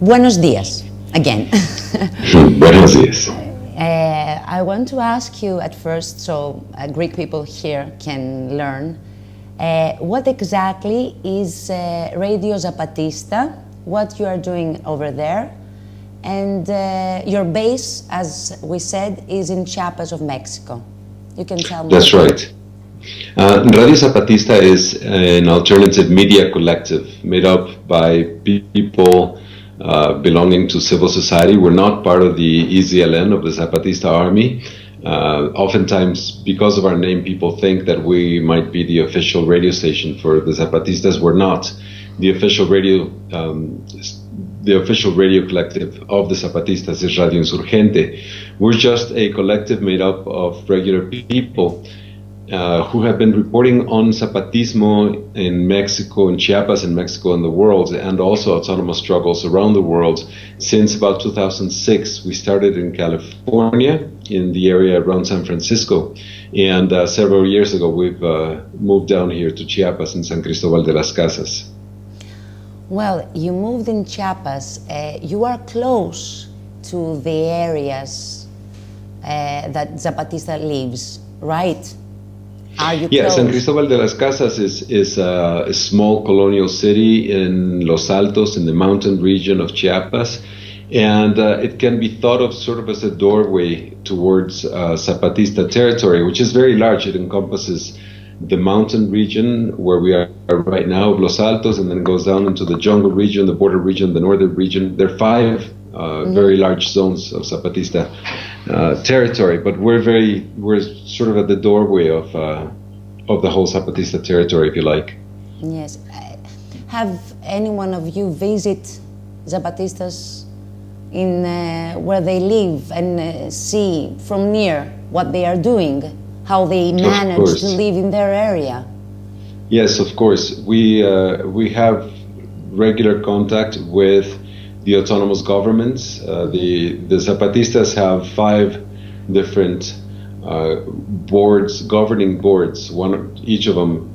Buenos días, again. Buenos días. I want to ask you at first, so Greek people here can learn, what exactly is Radio Zapatista, what you are doing over there, and your base, as we said, is in Chiapas of Mexico. You can tell me. That's right. Radio Zapatista is an alternative media collective made up by people belonging to civil society. We're not part of the EZLN, of the Zapatista army. Oftentimes, because of our name, people think that we might be the official radio station for the Zapatistas. We're not. The official radio collective of the Zapatistas is Radio Insurgente. We're just a collective made up of regular people who have been reporting on Zapatismo in Mexico, in Chiapas, in Mexico, and the world, and also autonomous struggles around the world since about 2006. We started in California, in the area around San Francisco, and several years ago we've moved down here to Chiapas in San Cristobal de las Casas. Well, you moved in Chiapas. You are close to the areas that Zapatista lives, right? Are you Yeah, close? San Cristobal de las Casas is a small colonial city in Los Altos, in the mountain region of Chiapas, and it can be thought of sort of as a doorway towards Zapatista territory, which is very large. It encompasses the mountain region where we are right now of Los Altos, and then goes down into the jungle region, the border region, the northern region. There are five very large zones of Zapatista territory, but we're sort of at the doorway of the whole Zapatista territory, if you like. Yes. Have any one of you visit Zapatistas in where they live and see from near what they are doing, how they manage to live in their area? Yes, of course. We have regular contact with the autonomous governments. The Zapatistas have 5 different boards, governing boards. Each of them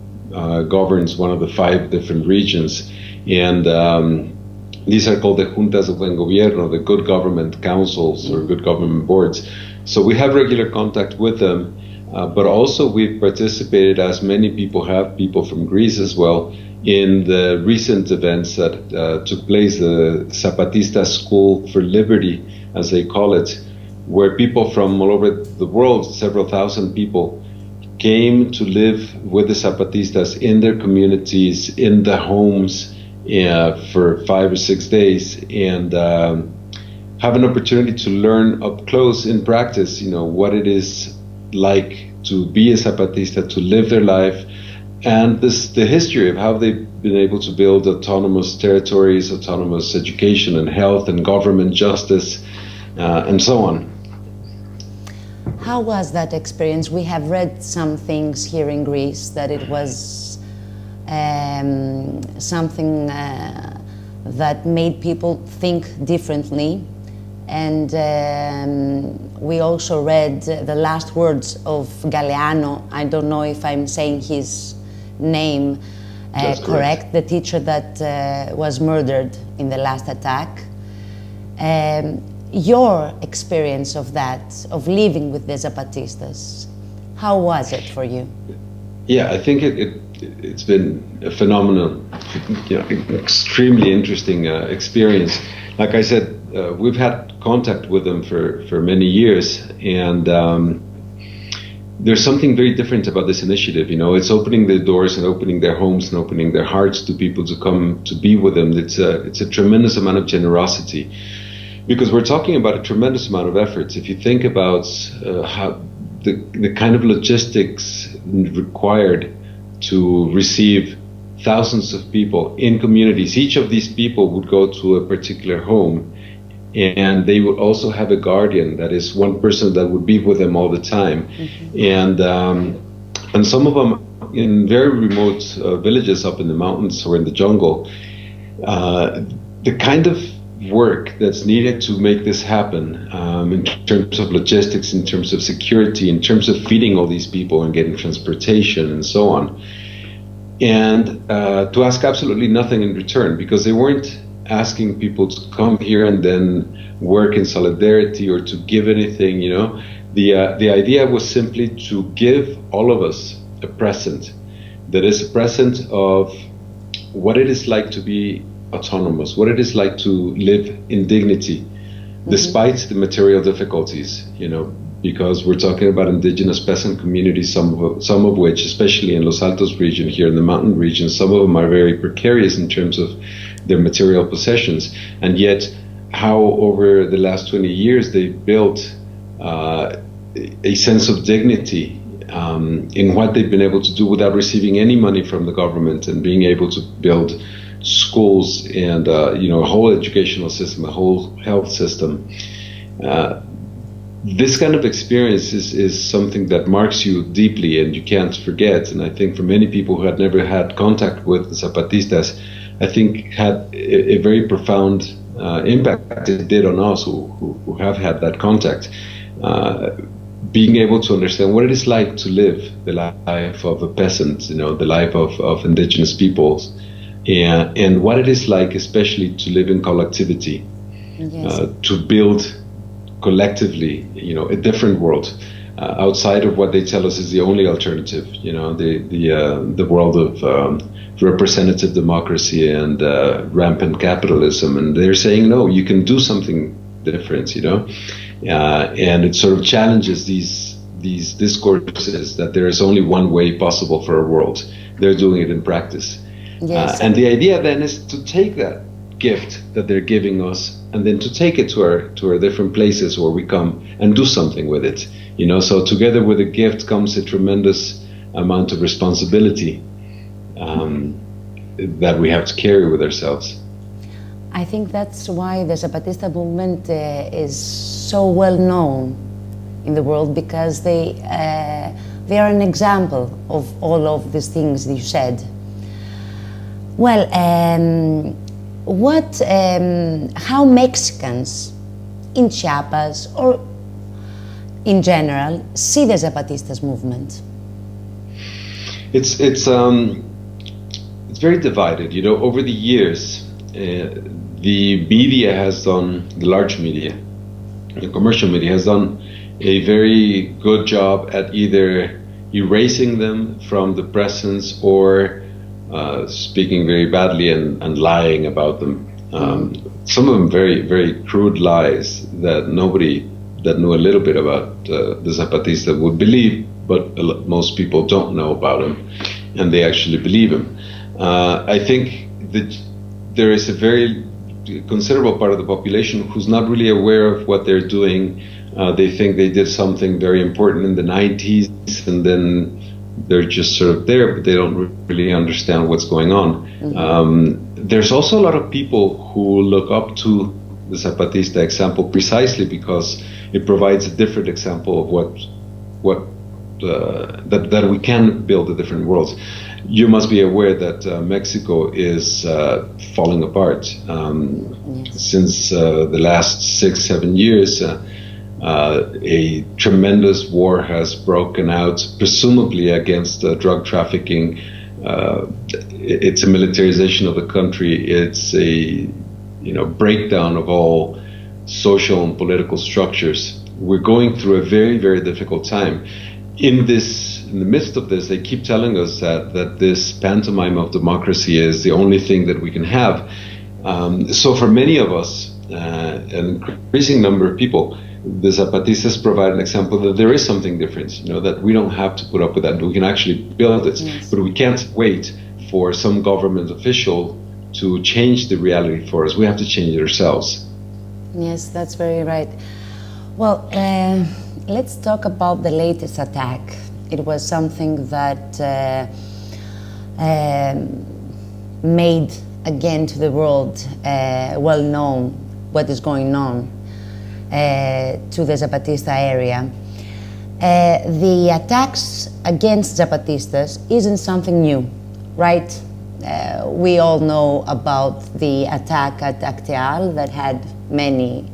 governs one of the 5 different regions, and these are called the Juntas de Buen Gobierno, the good government councils or good government boards. So we have regular contact with them, but also we've participated, as many people have, people from Greece as well, in the recent events that took place, the Zapatista School for Liberty, as they call it, where people from all over the world, several thousand people, came to live with the Zapatistas in their communities, in the homes, for 5 or 6 days, and have an opportunity to learn up close in practice, what it is like to be a Zapatista, to live their life, and the history of how they've been able to build autonomous territories, autonomous education and health and government justice, and so on. How was that experience? We have read some things here in Greece that it was something that made people think differently, and we also read the last words of Galeano. I don't know if I'm saying his name correct, the teacher that was murdered in the last attack. Your experience of that, of living with the Zapatistas, how was it for you? Yeah, I think it's been a phenomenal, extremely interesting experience. Like I said, we've had contact with them for many years, and there's something very different about this initiative. It's opening the doors and opening their homes and opening their hearts to people to come to be with them. It's a tremendous amount of generosity, because we're talking about a tremendous amount of efforts. If you think about how the kind of logistics required to receive thousands of people in communities, each of these people would go to a particular home, and they would also have a guardian, that is one person that would be with them all the time. And some of them in very remote villages up in the mountains or in the jungle, the kind of work that's needed to make this happen, in terms of logistics, in terms of security, in terms of feeding all these people and getting transportation and so on. And to ask absolutely nothing in return, because they weren't asking people to come here and then work in solidarity or to give anything, you know. The idea was simply to give all of us a present, that is a present of what it is like to be autonomous, what it is like to live in dignity, despite the material difficulties, you know, because we're talking about indigenous peasant communities, some of which, especially in Los Altos region, here in the mountain region, some of them are very precarious in terms of their material possessions, and yet how over the last 20 years they built a sense of dignity in what they've been able to do without receiving any money from the government, and being able to build schools and you know, a whole educational system, a whole health system. This kind of experience is something that marks you deeply and you can't forget. And I think for many people who had never had contact with the Zapatistas, I think had a very profound impact it did on us who have had that contact. Being able to understand what it is like to live the life of a peasant, you know, the life of indigenous peoples, and what it is like especially to live in collectivity, to build collectively, you know, a different world outside of what they tell us is the only alternative, you know, the world of representative democracy and rampant capitalism. And they're saying, no, you can do something different, you know. And it sort of challenges these discourses that there is only one way possible for a world. They're doing it in practice. Yes. And the idea then is to take that gift that they're giving us and then to take it to our different places where we come and do something with it. You know, so together with the gift comes a tremendous amount of responsibility that we have to carry with ourselves. I think that's why the Zapatista movement is so well known in the world, because they are an example of all of these things that you said. Well, how Mexicans in Chiapas or in general see the Zapatistas movement? It's very divided. You know, over the years, the media has done, the large media, the commercial media has done a very good job at either erasing them from the presence or speaking very badly and lying about them. Some of them very, very crude lies that nobody that knew a little bit about the Zapatista would believe, but most people don't know about him, and they actually believe him. I think that there is a very considerable part of the population who's not really aware of what they're doing. They think they did something very important in the 90s, and then they're just sort of there, but they don't really understand what's going on. There's also a lot of people who look up to the Zapatista example precisely because it provides a different example of that we can build a different world. You must be aware that Mexico is falling apart. Since the last 6-7 years, a tremendous war has broken out, presumably against drug trafficking. It's a militarization of the country. It's a breakdown of all social and political structures. We're going through a very, very difficult time. In the midst of this, they keep telling us that this pantomime of democracy is the only thing that we can have. So for many of us, an increasing number of people, the Zapatistas provide an example that there is something different, that we don't have to put up with that, we can actually build it. Yes. But we can't wait for some government official to change the reality for us. We have to change it ourselves. Yes, that's very right. Well, let's talk about the latest attack. It was something that made again to the world well known what is going on to the Zapatista area. The attacks against Zapatistas isn't something new, right? we all know about the attack at Acteal that had many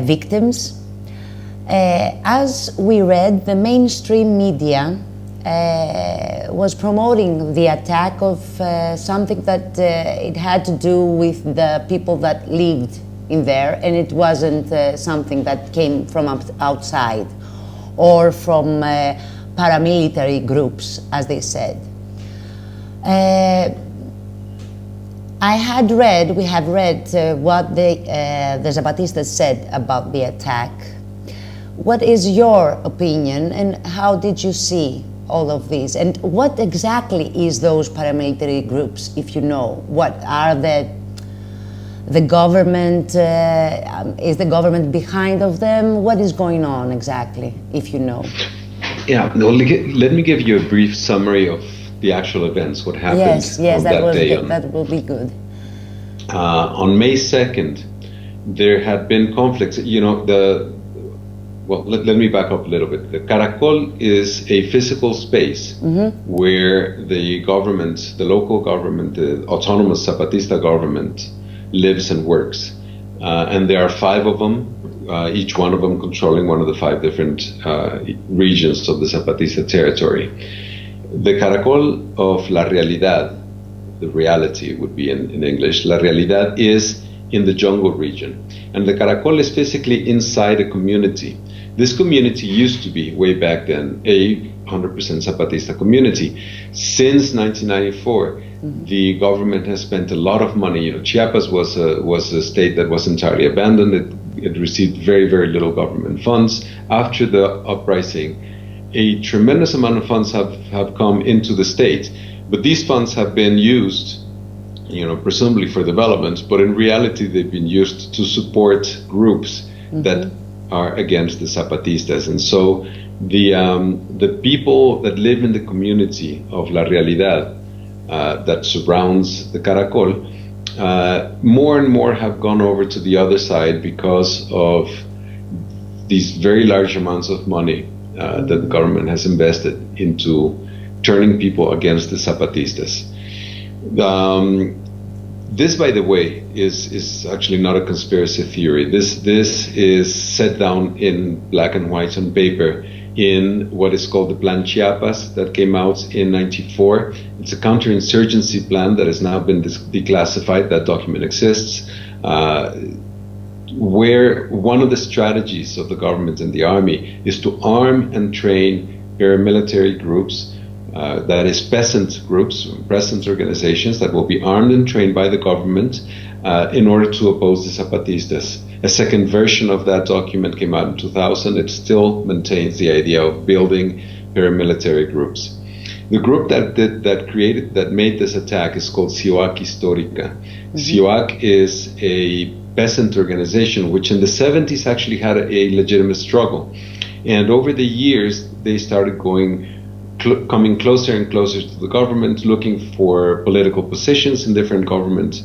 victims. As we read, the mainstream media was promoting the attack of something that it had to do with the people that lived in there, and it wasn't something that came from outside or from paramilitary groups, as they said. We have read what the Zapatistas said about the attack. What is your opinion, and how did you see all of this? And what exactly is those paramilitary groups, if you know? What are the government, is the government behind of them? What is going on exactly, if you know? Yeah, no, let me give you a brief summary of the actual events, what happened on that day. That will be good. On May 2nd, there had been conflicts. You know, let me back up a little bit. The Caracol is a physical space where the government, the local government, the autonomous Zapatista government lives and works. And there are 5 of them, each one of them controlling one of the 5 different regions of the Zapatista territory. The Caracol of La Realidad, the reality would be in English, La Realidad is in the jungle region. And the Caracol is physically inside a community. This community used to be, way back then, a 100% Zapatista community. Since 1994, the government has spent a lot of money. You know, Chiapas was a state that was entirely abandoned. It received very, very little government funds. After the uprising, a tremendous amount of funds have come into the state. But these funds have been used, you know, presumably for development, but in reality they've been used to support groups that are against the Zapatistas. And so the people that live in the community of La Realidad that surrounds the Caracol, more and more have gone over to the other side because of these very large amounts of money that the government has invested into turning people against the Zapatistas. This, by the way, is actually not a conspiracy theory. This is set down in black and white on paper in what is called the Plan Chiapas that came out in '94. It's a counterinsurgency plan that has now been declassified. That document exists, where one of the strategies of the government and the army is to arm and train paramilitary groups, that is peasant groups, peasant organizations that will be armed and trained by the government in order to oppose the Zapatistas. A second version of that document came out in 2000. It still maintains the idea of building paramilitary groups. The group that made this attack is called CIOAC Histórica. CIOAC is a peasant organization which in the 70s actually had a legitimate struggle. And over the years, they started coming closer and closer to the government, looking for political positions in different government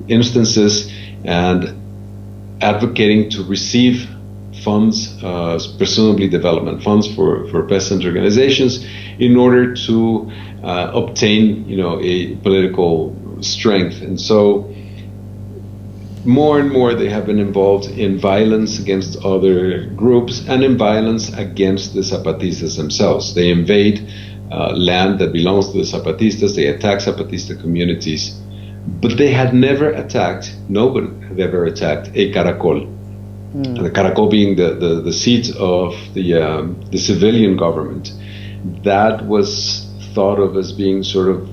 instances, and advocating to receive funds, presumably development funds for peasant organizations, in order to obtain, you know, a political strength. And so more and more they have been involved in violence against other groups and in violence against the Zapatistas themselves. They invade land that belongs to the Zapatistas, they attack Zapatista communities, but they had never attacked, nobody had ever attacked a Caracol. The Caracol being the seat of the civilian government. That was thought of as being sort of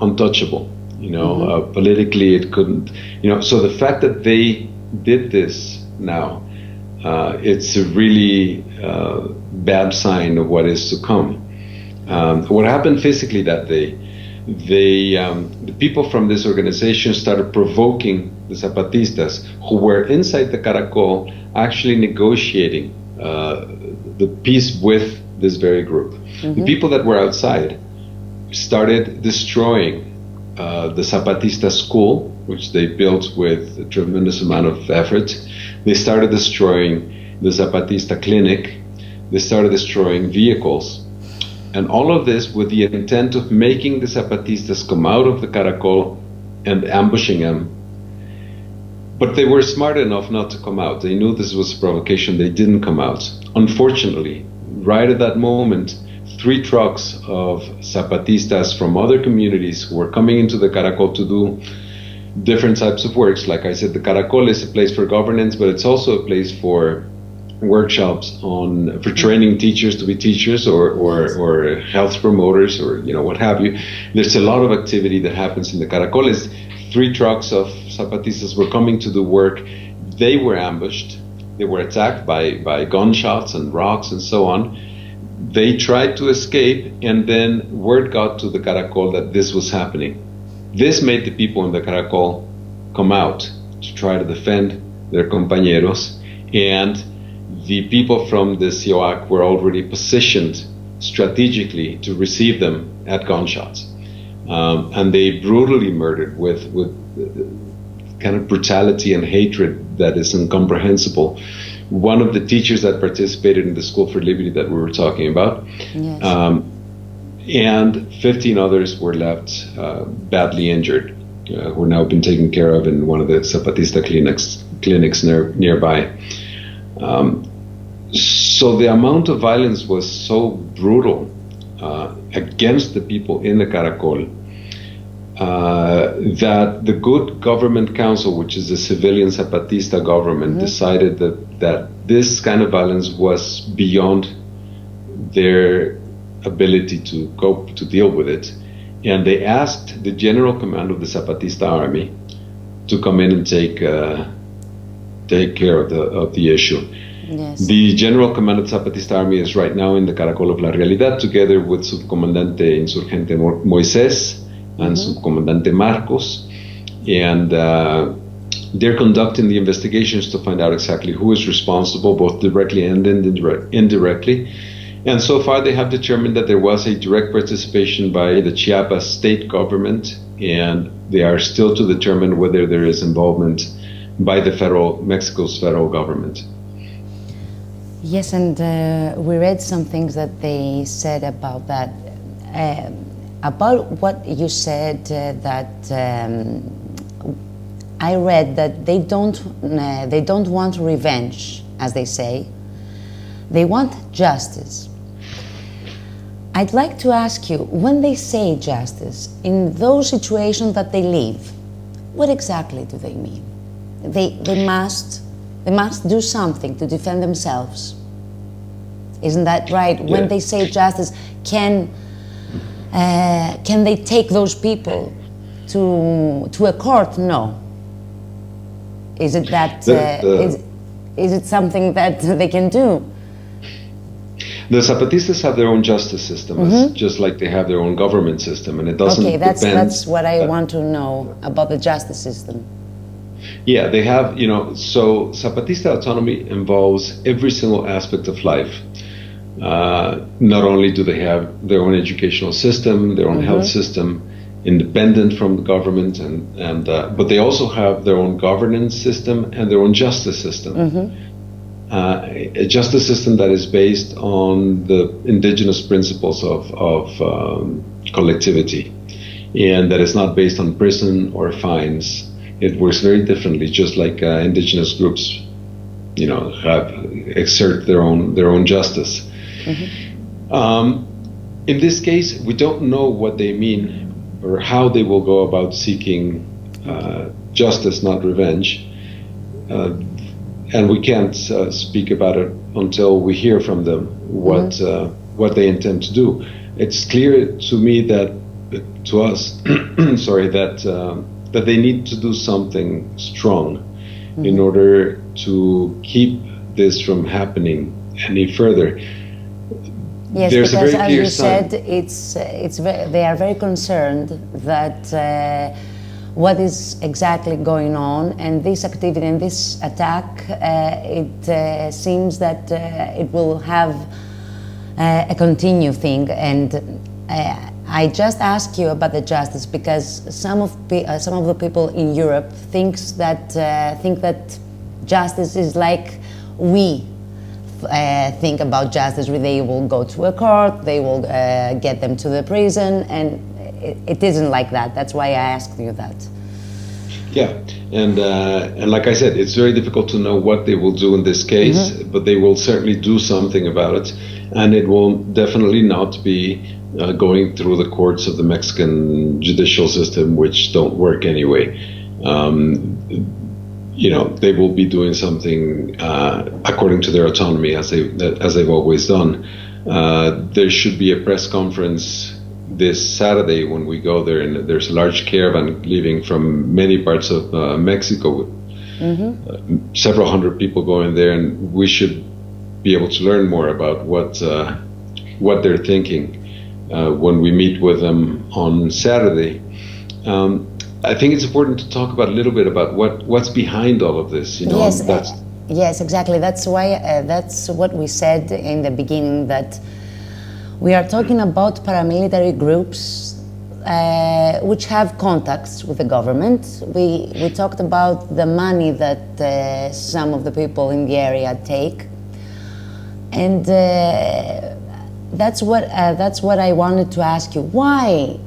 untouchable. You know, politically it couldn't, you know, so the fact that they did this now, it's a really bad sign of what is to come. What happened physically that day, the people from this organization started provoking the Zapatistas, who were inside the Caracol, actually negotiating the peace with this very group. The people that were outside started destroying the Zapatista school, which they built with a tremendous amount of effort. They started destroying the Zapatista clinic. They started destroying vehicles. And all of this with the intent of making the Zapatistas come out of the Caracol and ambushing them. But they were smart enough not to come out. They knew this was a provocation. They didn't come out. Unfortunately, right at that moment, 3 trucks of Zapatistas from other communities who were coming into the Caracol to do different types of works. Like I said, the Caracol is a place for governance, but it's also a place for workshops for training teachers to be teachers or health promoters or what have you. There's a lot of activity that happens in the Caracol. 3 trucks of Zapatistas were coming to do work. They were ambushed. They were attacked by gunshots and rocks and so on. They tried to escape, and then word got to the Caracol that this was happening. This made the people in the Caracol come out to try to defend their compañeros, and the people from the CIOAC were already positioned strategically to receive them at gunshots. And they brutally murdered with kind of brutality and hatred that is incomprehensible. One of the teachers that participated in the School for Liberty that we were talking about, yes. And 15 others were left badly injured, who are now been taken care of in one of the Zapatista clinics nearby. So the amount of violence was so brutal against the people in the Caracol that the Good Government Council, which is a civilian Zapatista government, mm-hmm. decided that this kind of violence was beyond their ability to cope, to deal with it. And they asked the general command of the Zapatista army to come in and take care of the issue. Yes. The general command of the Zapatista army is right now in the Caracol of La Realidad, together with Subcomandante Insurgente Moisés and mm-hmm. Subcomandante Marcos, and they're conducting the investigations to find out exactly who is responsible, both directly and indirectly. And so far they have determined that there was a direct participation by the Chiapas state government, and they are still to determine whether there is involvement by the Mexico's federal government. Yes, and we read some things that they said about that. About what you said, that I read that they don't want revenge, as they say. They want justice. I'd like to ask you, when they say justice, in those situations that they live, what exactly do they mean? They must do something to defend themselves. Isn't that right? Yeah. When they say justice, can they take those people to a court? No. Is it that is it something that they can do? The Zapatistas have their own justice system, mm-hmm. just like they have their own government system, and it doesn't depend. Okay, that's what I want to know about the justice system. Yeah, they have, so Zapatista autonomy involves every single aspect of life. Not only do they have their own educational system, their own mm-hmm. health system, independent from the government, but they also have their own governance system and their own justice system. Mm-hmm. A justice system that is based on the indigenous principles of collectivity, and that is not based on prison or fines. It works very differently, just like indigenous groups, exert their own justice. Mm-hmm. In this case, we don't know what they mean or how they will go about seeking justice, not revenge. And we can't speak about it until we hear from them what they intend to do. It's clear to me that they need to do something strong mm-hmm. in order to keep this from happening any further. Yes, There's because a very as clear you sign. said, they are very concerned that what is exactly going on, and this activity and this attack, it seems that it will have a continued thing. And I just ask you about the justice because some of the people in Europe think that justice is like we think about justice. They will go to a court, they will get them to the prison, and it isn't like that. That's why I asked you that. Yeah, and like I said, it's very difficult to know what they will do in this case, but they will certainly do something about it, and it will definitely not be going through the courts of the Mexican judicial system, which don't work anyway. They will be doing something according to their autonomy, as they've always done. There should be a press conference this Saturday when we go there, and there's a large caravan leaving from many parts of Mexico, with several hundred people going there, and we should be able to learn more about what they're thinking when we meet with them on Saturday. I think it's important to talk about a little bit about what's behind all of this. Yes, exactly. That's why that's what we said in the beginning, that we are talking about paramilitary groups which have contacts with the government. We talked about the money that some of the people in the area take, and that's what I wanted to ask you. Why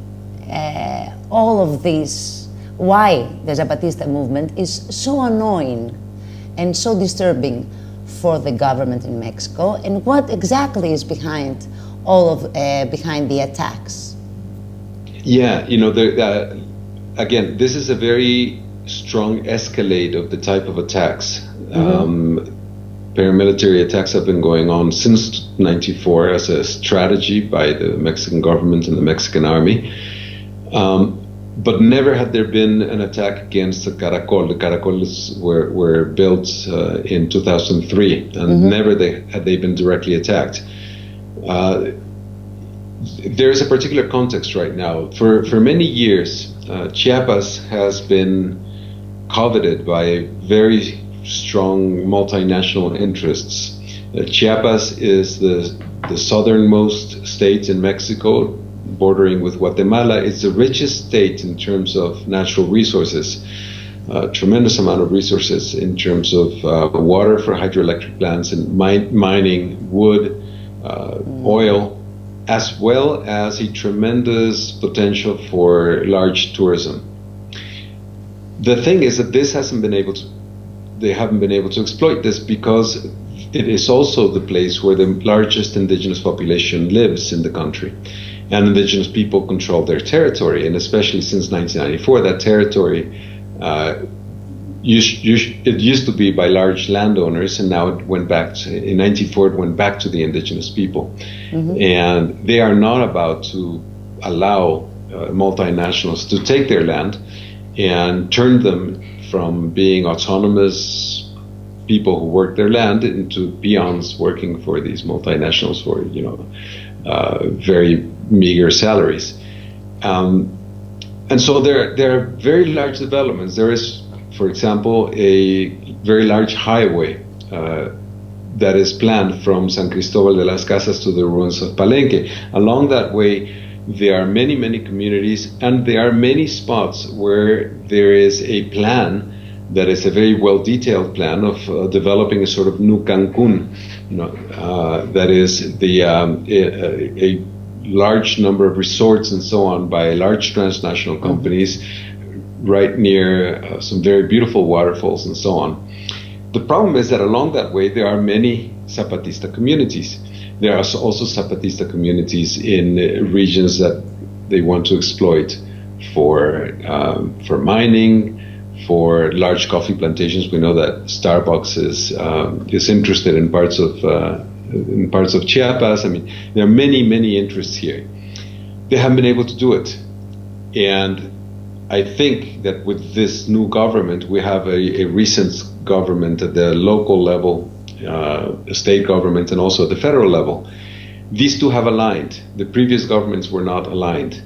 all of these? Why the Zapatista movement is so annoying and so disturbing for the government in Mexico, and what exactly is behind behind the attacks? Yeah, again, this is a very strong escalate of the type of attacks. Paramilitary attacks have been going on since '94 as a strategy by the Mexican government and the Mexican army. But never had there been an attack against the Caracol. The Caracoles were built in 2003, and never had they been directly attacked. There is a particular context right now. For many years, Chiapas has been coveted by very strong multinational interests. Chiapas is the southernmost state in Mexico, bordering with Guatemala. It's the richest state in terms of natural resources, a tremendous amount of resources in terms of water for hydroelectric plants and mining, wood, oil, as well as a tremendous potential for large tourism. The thing is that they haven't been able to exploit this because it is also the place where the largest indigenous population lives in the country. And indigenous people control their territory, and especially since 1994, that territory it used to be by large landowners, and now it went back in '94. It went back to the indigenous people, and they are not about to allow multinationals to take their land and turn them from being autonomous people who work their land into peons working for these multinationals for very meager salaries. And so there are very large developments. There is, for example, a very large highway that is planned from San Cristobal de las Casas to the ruins of Palenque. Along that way, there are many, many communities, and there are many spots where there is a plan that is a very well-detailed plan of developing a sort of new Cancun, that is a large number of resorts and so on by large transnational companies right near some very beautiful waterfalls and so on. The problem is that along that way there are many Zapatista communities. There are also Zapatista communities in regions that they want to exploit for mining, for large coffee plantations. We know that Starbucks is interested in parts of Chiapas. I mean, there are many, many interests here. They haven't been able to do it, and I think that with this new government, we have a recent government at the local level, state government, and also at the federal level. These two have aligned. The previous governments were not aligned.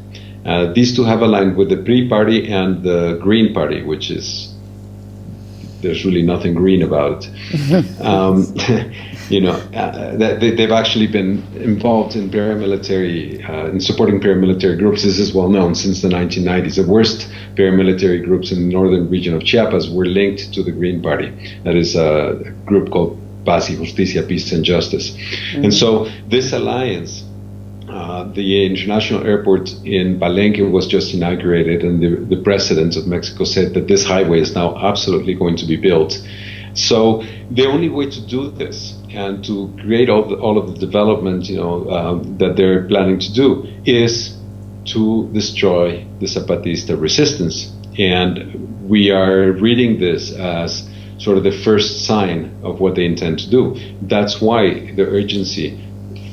These two have aligned with the PRI party and the Green party, which is, there's really nothing green about it. They've actually been involved in paramilitary, in supporting paramilitary groups. This is well known since the 1990s. The worst paramilitary groups in the northern region of Chiapas were linked to the Green Party. That is a group called Paz y Justicia, peace and justice. And so this alliance, the international airport in Palenque was just inaugurated, and the president of Mexico said that this highway is now absolutely going to be built. So the only way to do this and to create all of the development, that they're planning to do is to destroy the Zapatista resistance. And we are reading this as sort of the first sign of what they intend to do. That's why the urgency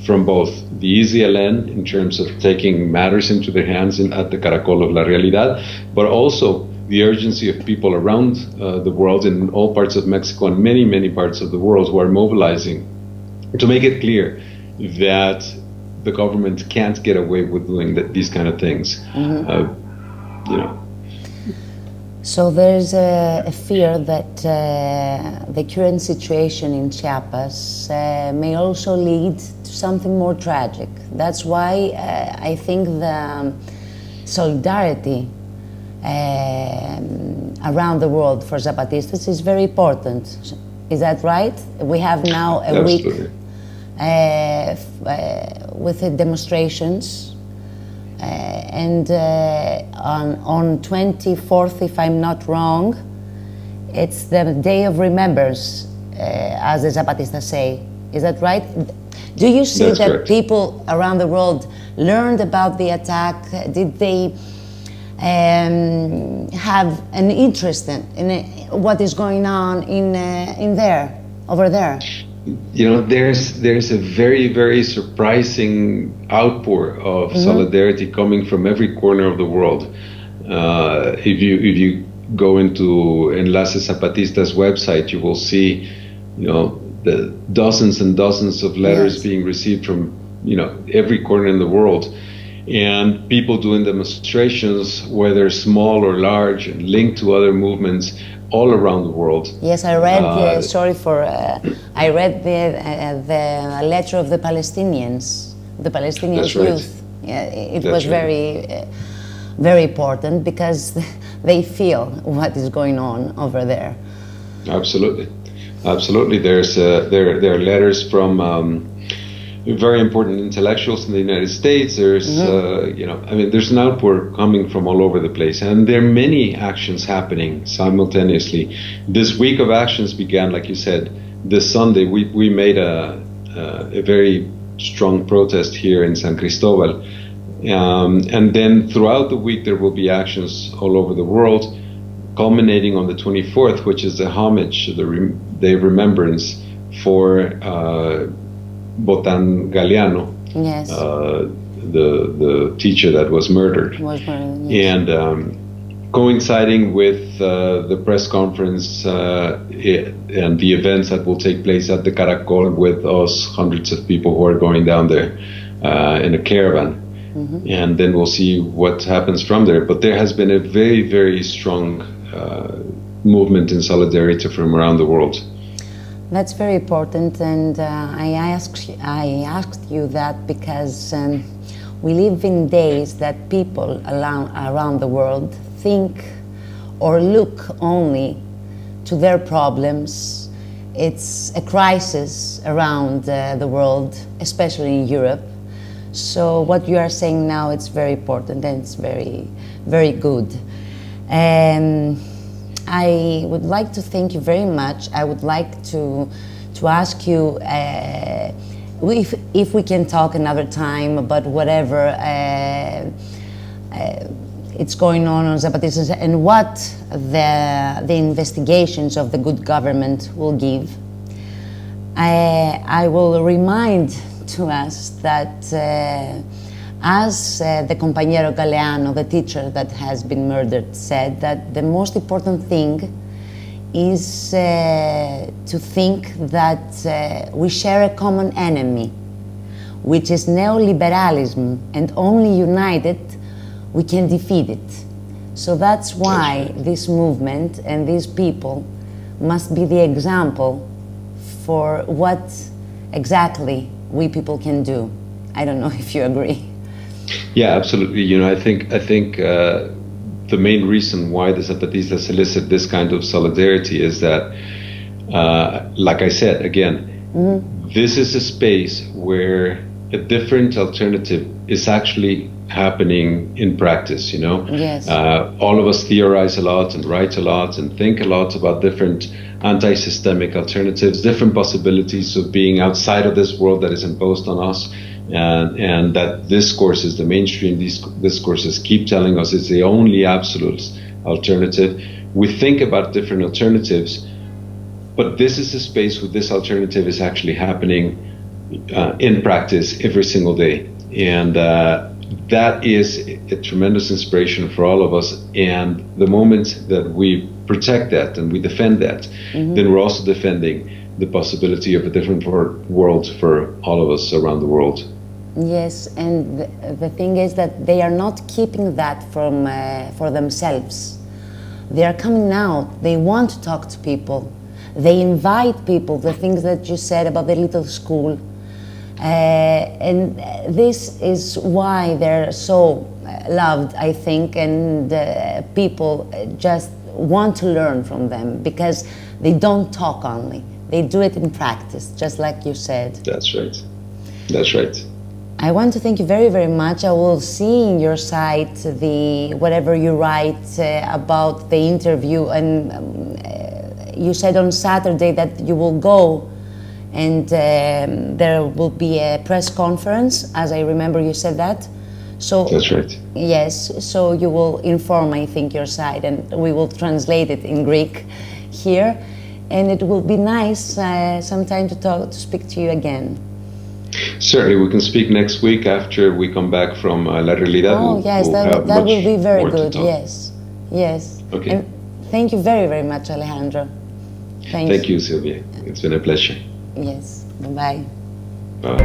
from both the EZLN in terms of taking matters into their hands at the Caracol of la Realidad, but also the urgency of people around the world in all parts of Mexico and many, many parts of the world who are mobilizing to make it clear that the government can't get away with doing these kind of things. So there's a fear that the current situation in Chiapas may also lead to something more tragic. That's why I think the solidarity around the world for Zapatistas is very important. Is that right? We have now a week with the demonstrations. And on 24th, if I'm not wrong, it's the day of remembrance, as the Zapatistas say. Is that right? Do you see That's that correct. People around the world learned about the attack? Did they have an interest in what is going on over there? There's a very, very surprising outpour of solidarity coming from every corner of the world. If you go into Enlace Zapatistas website, you will see, the dozens and dozens of letters being received from, every corner in the world, and people doing demonstrations, whether small or large, and linked to other movements all around the world. Yes, I read. I read the letter of the Palestinians, That's right. youth. Yeah, it That's was right. very important because they feel what is going on over there. Absolutely. There are letters from very important intellectuals in the United States. There's there's an outpour coming from all over the place, and there are many actions happening simultaneously. This week of actions began, like you said, this Sunday. We made a very strong protest here in San Cristobal, and then throughout the week there will be actions all over the world, culminating on the 24th, which is the homage, the day of remembrance for Botan Galeano, Yes. The teacher that was murdered. Yes. And coinciding with the press conference and the events that will take place at the Caracol with us, hundreds of people who are going down there in a caravan. And then we'll see what happens from there. But there has been a very, very strong movement in solidarity from around the world. That's very important, and I asked you that because we live in days that people around the world think or look only to their problems. It's a crisis around the world, especially in Europe. So what you are saying now, it's very important and it's very, very good. I would like to thank you very much. I would like to ask you if we can talk another time about whatever it's going on Zapatistas and what the investigations of the good government will give. I will remind to us that as the compañero Galeano, the teacher that has been murdered, said, that the most important thing is to think that we share a common enemy, which is neoliberalism, and only united we can defeat it. So that's why this movement and these people must be the example for what exactly we people can do. I don't know if you agree. Yeah, absolutely. I think the main reason why the Zapatistas solicit this kind of solidarity is that like I said, again, this is a space where a different alternative is actually happening in practice, you know. Yes. All of us theorize a lot and write a lot and think a lot about different anti-systemic alternatives, different possibilities of being outside of this world that is imposed on us, and that discourses, the mainstream discourses, keep telling us it's the only absolute alternative. We think about different alternatives, but this is a space where this alternative is actually happening in practice every single day. And that is a tremendous inspiration for all of us. And the moment that we protect that and we defend that, then we're also defending the possibility of a different world for all of us around the world. Yes, and the thing is that they are not keeping that from for themselves. They are coming out. They want to talk to people. They invite people. The things that you said about the little school. And this is why they're so loved, I think, and people just want to learn from them because they don't talk only. They do it in practice, just like you said. That's right. That's right. I want to thank you very, very much. I will see in your site whatever you write about the interview, and you said on Saturday that you will go and there will be a press conference, as I remember you said that. So that's right. Yes, so you will inform, I think, your site, and we will translate it in Greek here, and it will be nice sometime to speak to you again. Certainly, we can speak next week after we come back from La Realidad. Oh, yes, that will be very good. Yes, yes. Okay. And thank you very, very much, Alejandro. Thank you, Sylvia. It's been a pleasure. Yes. Bye-bye. Bye.